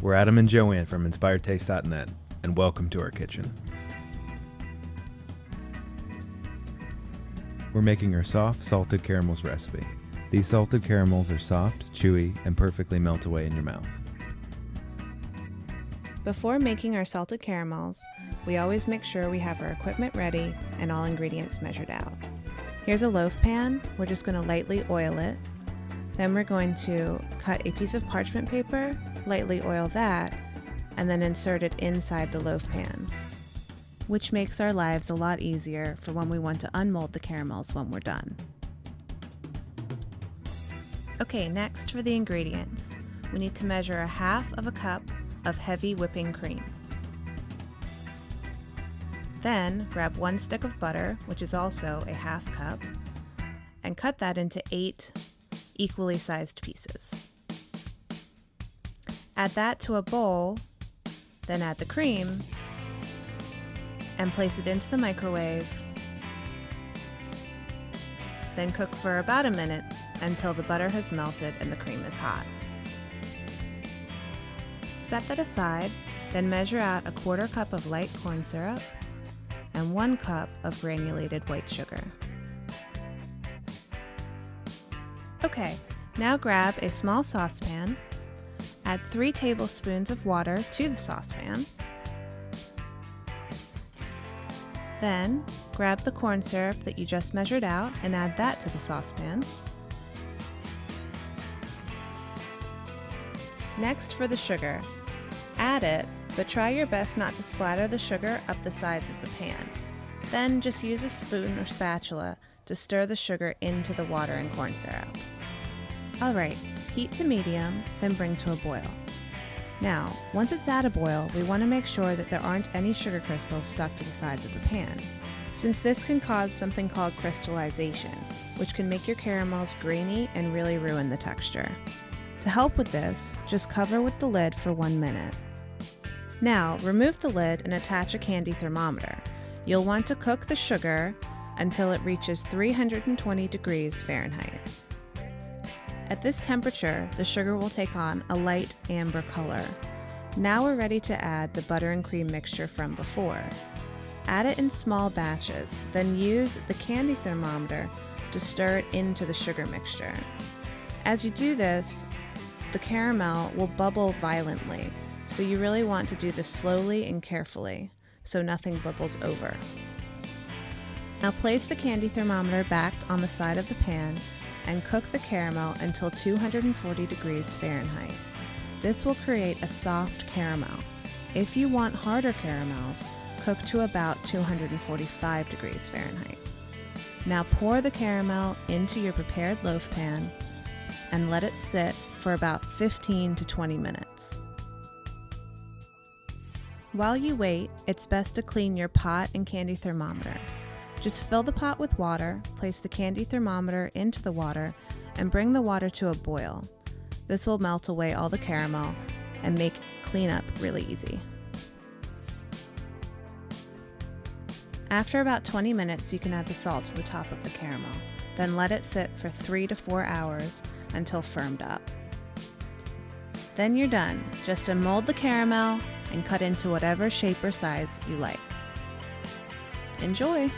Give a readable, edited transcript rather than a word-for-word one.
We're Adam and Joanne from InspiredTaste.net, and welcome to our kitchen. We're making our soft salted caramels recipe. These salted caramels are soft, chewy, and perfectly melt away in your mouth. Before making our salted caramels, we always make sure we have our equipment ready and all ingredients measured out. Here's a loaf pan. We're just going to lightly oil it. Then we're going to cut a piece of parchment paper, lightly oil that, and then insert it inside the loaf pan, which makes our lives a lot easier for when we want to unmold the caramels when we're done. Okay, next for the ingredients. We need to measure a half of a cup of heavy whipping cream. Then grab 1 stick of butter, which is also a half cup, and cut that into 8 equally sized pieces. Add that to a bowl, then add the cream, and place it into the microwave. Then cook for about a minute until the butter has melted and the cream is hot. Set that aside, then measure out a 1/4 cup of light corn syrup and 1 cup of granulated white sugar. Okay, now grab a small saucepan, add 3 tablespoons of water to the saucepan, then grab the corn syrup that you just measured out and add that to the saucepan. Next for the sugar. Add it, but try your best not to splatter the sugar up the sides of the pan. Then just use a spoon or spatula to stir the sugar into the water and corn syrup. Alright, heat to medium, then bring to a boil. Now, once it's at a boil, we want to make sure that there aren't any sugar crystals stuck to the sides of the pan, since this can cause something called crystallization, which can make your caramels grainy and really ruin the texture. To help with this, just cover with the lid for 1 minute. Now, remove the lid and attach a candy thermometer. You'll want to cook the sugar until it reaches 320 degrees Fahrenheit. At this temperature, the sugar will take on a light amber color. Now we're ready to add the butter and cream mixture from before. Add it in small batches, then use the candy thermometer to stir it into the sugar mixture. As you do this, the caramel will bubble violently, so you really want to do this slowly and carefully, so nothing bubbles over. Now place the candy thermometer back on the side of the pan and cook the caramel until 240 degrees Fahrenheit. This will create a soft caramel. If you want harder caramels, cook to about 245 degrees Fahrenheit. Now pour the caramel into your prepared loaf pan and let it sit for about 15 to 20 minutes. While you wait, it's best to clean your pot and candy thermometer. Just fill the pot with water, place the candy thermometer into the water, and bring the water to a boil. This will melt away all the caramel and make cleanup really easy. After about 20 minutes, you can add the salt to the top of the caramel. Then let it sit for 3 to 4 hours until firmed up. Then you're done. Just mold the caramel and cut into whatever shape or size you like. Enjoy!